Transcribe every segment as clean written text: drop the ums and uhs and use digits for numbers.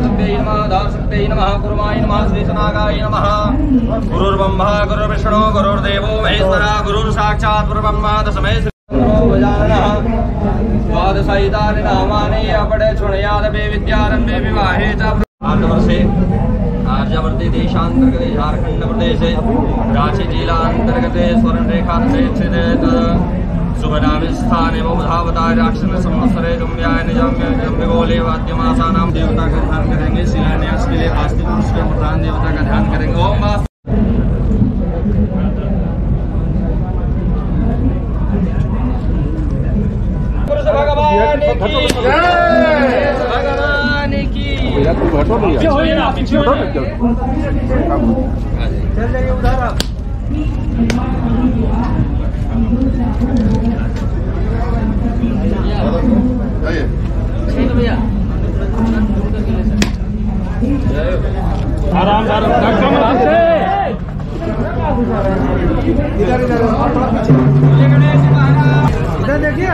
शक्त्यै नमः दाशक्त्यै नमः कुर्माय नमः श्रीशनागाय नमः। गुरुर्ब्रह्मा गुरुर्विष्णु गुरुर्देवो महेश्वरः गुरुर्साक्षात् परब्रह्म तस्मै द्वादशायितानि नामानि अपठे शृणुयादपि विद्यारम्भे विवाहे च। भारतवर्षे आर्यावर्ते देशान्तर्गते झारखंड प्रदेशे रांची जिलान्तर्गते स्वर्णरेखानसे स्थिते शुभनामे स्थाने धावताय राक्षस संवत्सरे जुम्याय निजम्यगोले वाद्यमासानां देवता का ध्यान करेंगे। शिलान्यास के लिए आस्तिक पुरुष के प्रधान देवता का ध्यान करेंगे। ओम भगवान की आराम इधर देखिए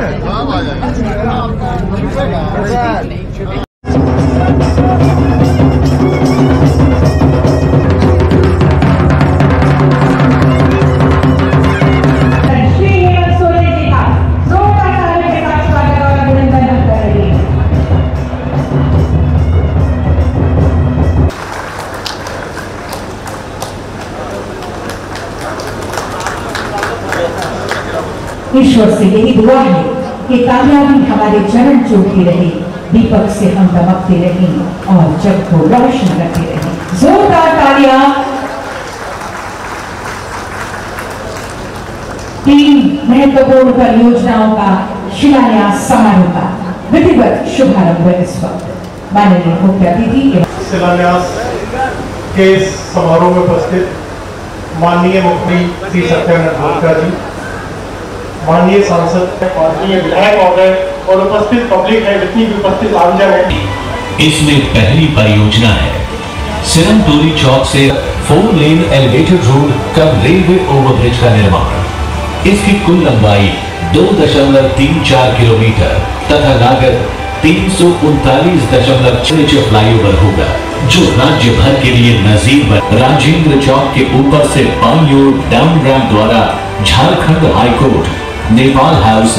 ईश्वर से यही दुआ है कि कामयाबी हमारे चरण चूमती रहे, दीपक से हम दमकते रहें और जग को रोशन करते रहें। जोरदार तालियां। 3 महत्वपूर्ण परियोजनाओं का शिलान्यास समारोह का विधिवत शुभारंभ इस वक्त माननीय मुख्य अतिथि शिलान्यास के समारोह में उपस्थित माननीय मुख्यमंत्री श्री सत्यानंद भोक्ता जी, माननीय सांसद माननीय विधायक महोदय और उपस्थित पब्लिक है, जितनी भी उपस्थित आमजन है। इसमें पहली परियोजना है सिरम टोली चौक से 4 लेन एलिवेटेड रोड कम रेलवे ओवरब्रिज का निर्माण। इसकी कुल लंबाई 2.34 किलोमीटर तथा लागत 339.6 फ्लाईओवर होगा, जो राज्य भर के लिए नजीर राजेंद्र चौक के ऊपर से बाईं ओर डाउन रैंप द्वारा झारखंड हाईकोर्ट, नेपाल हाउस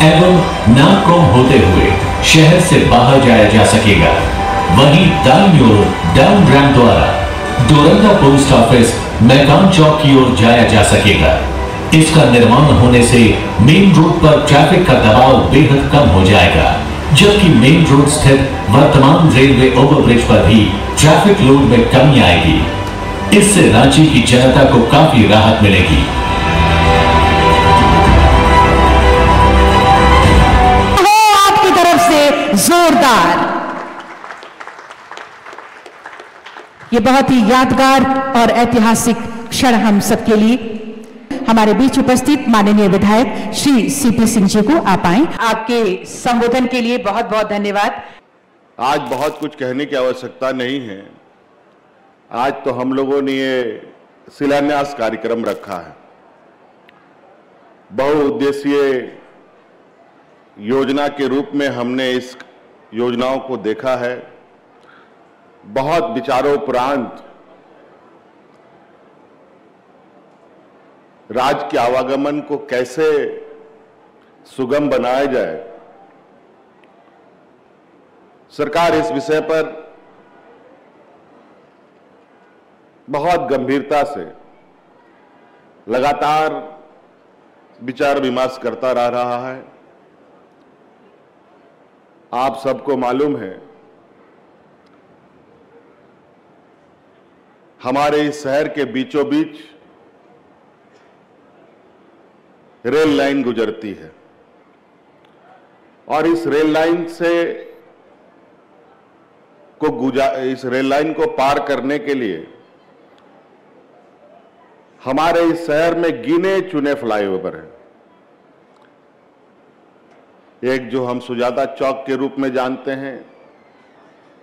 एवं नाकोम होते हुए शहर से बाहर जाया जा सकेगा। वहीं दाईं ओर डाउन रैंप द्वारा डोरंडा पोस्ट ऑफिस, मैदान चौक की ओर जाया जा सकेगा। इसका निर्माण होने से मेन रोड पर ट्रैफिक का दबाव बेहद कम हो जाएगा, जबकि मेन रोड स्थित वर्तमान रेलवे ओवरब्रिज पर भी ट्रैफिक लोड में कमी आएगी। इससे रांची की जनता को काफी राहत मिलेगी। जोरदार। ये बहुत ही यादगार और ऐतिहासिक क्षण हम सबके लिए। हमारे बीच उपस्थित माननीय विधायक श्री सीपी सिंह जी को आप आए। आपके संबोधन के लिए बहुत बहुत धन्यवाद। आज बहुत कुछ कहने की आवश्यकता नहीं है। आज तो हम लोगों ने ये शिलान्यास कार्यक्रम रखा है। बहुउद्देशीय योजना के रूप में हमने इस योजनाओं को देखा है। बहुत विचारोपरांत राज्य के आवागमन को कैसे सुगम बनाया जाए, सरकार इस विषय पर बहुत गंभीरता से लगातार विचार विमर्श करता रह रहा है। आप सबको मालूम है, हमारे इस शहर के बीचों बीच रेल लाइन गुजरती है और इस रेल लाइन को पार करने के लिए हमारे इस शहर में गिने चुने फ्लाईओवर हैं। एक जो हम सुजाता चौक के रूप में जानते हैं,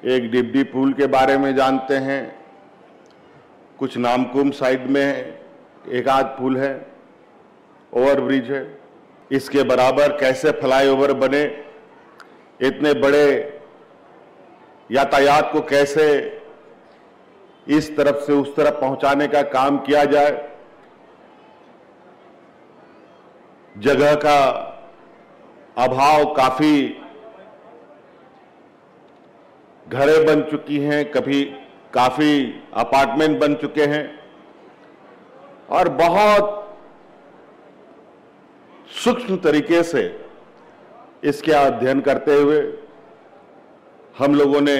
एक डिब्बी पुल के बारे में जानते हैं, कुछ नामकुम साइड में एक आध पुल है, ओवरब्रिज है। इसके बराबर कैसे फ्लाईओवर बने, इतने बड़े यातायात को कैसे इस तरफ से उस तरफ पहुंचाने का काम किया जाए। जगह का अभाव, काफी घरें बन चुकी हैं, काफी अपार्टमेंट बन चुके हैं और बहुत सूक्ष्म तरीके से इसके अध्ययन करते हुए हम लोगों ने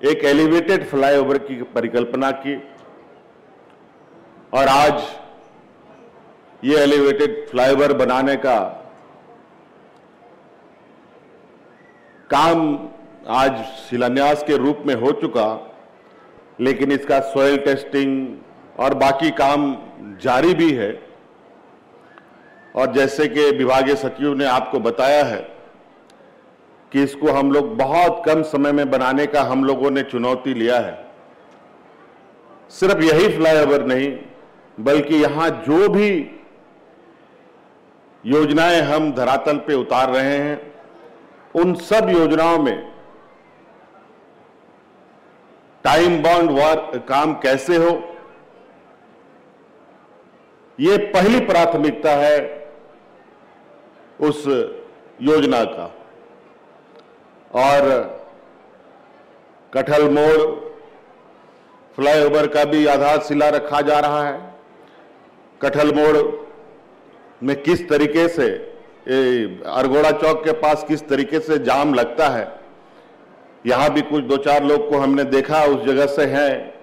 एक एलिवेटेड फ्लाईओवर की परिकल्पना की और आज ये एलिवेटेड फ्लाईओवर बनाने का काम आज शिलान्यास के रूप में हो चुका, लेकिन इसका सॉइल टेस्टिंग और बाकी काम जारी भी है। और जैसे कि विभागीय सचिव ने आपको बताया है कि इसको हम लोग बहुत कम समय में बनाने का हम लोगों ने चुनौती लिया है। सिर्फ यही फ्लाईओवर नहीं, बल्कि यहां जो भी योजनाएं हम धरातल पे उतार रहे हैं, उन सब योजनाओं में टाइम बाउंड वर्क काम कैसे हो, ये पहली प्राथमिकता है उस योजना का। और कटहल मोड़ फ्लाईओवर का भी आधारशिला रखा जा रहा है। कटहल मोड़ में किस तरीके से अरगोड़ा चौक के पास किस तरीके से जाम लगता है, यहां भी कुछ 2-4 लोग को हमने देखा उस जगह से हैं,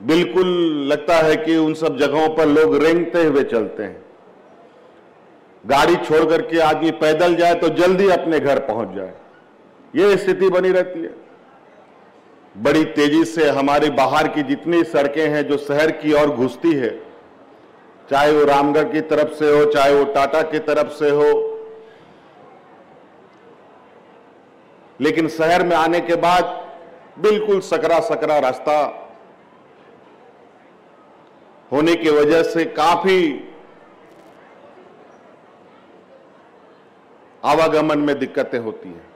बिल्कुल लगता है कि उन सब जगहों पर लोग रेंगते हुए चलते हैं। गाड़ी छोड़ करके आदमी पैदल जाए तो जल्दी अपने घर पहुंच जाए, ये स्थिति बनी रहती है। बड़ी तेजी से हमारी बाहर की जितनी सड़कें हैं जो शहर की ओर घुसती है, चाहे वो रामगढ़ की तरफ से हो, चाहे वो टाटा की तरफ से हो, लेकिन शहर में आने के बाद बिल्कुल सकरा सकरा रास्ता होने की वजह से काफी आवागमन में दिक्कतें होती हैं।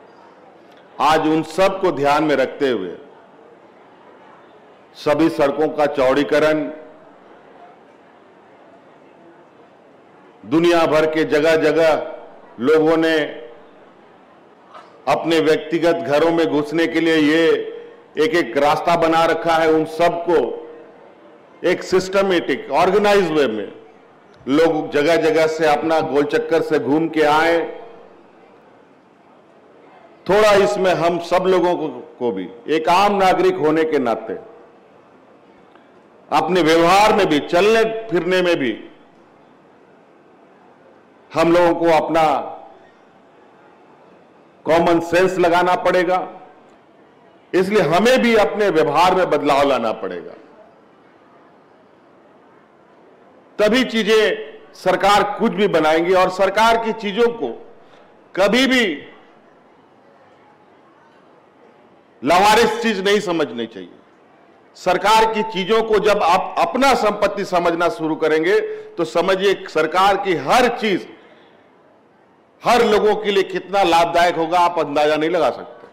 आज उन सब को ध्यान में रखते हुए सभी सड़कों का चौड़ीकरण, दुनिया भर के जगह जगह लोगों ने अपने व्यक्तिगत घरों में घुसने के लिए ये एक एक रास्ता बना रखा है। उन सबको एक सिस्टमेटिक ऑर्गेनाइज वे में लोग जगह जगह से अपना गोल चक्कर से घूम के आए। थोड़ा इसमें हम सब लोगों को भी एक आम नागरिक होने के नाते अपने व्यवहार में भी, चलने फिरने में भी हम लोगों को अपना कॉमन सेंस लगाना पड़ेगा। इसलिए हमें भी अपने व्यवहार में बदलाव लाना पड़ेगा, तभी चीजें सरकार कुछ भी बनाएंगी। और सरकार की चीजों को कभी भी लावारिस चीज नहीं समझनी चाहिए। सरकार की चीजों को जब आप अपना संपत्ति समझना शुरू करेंगे तो समझिए सरकार की हर चीज हर लोगों के लिए कितना लाभदायक होगा, आप अंदाजा नहीं लगा सकते।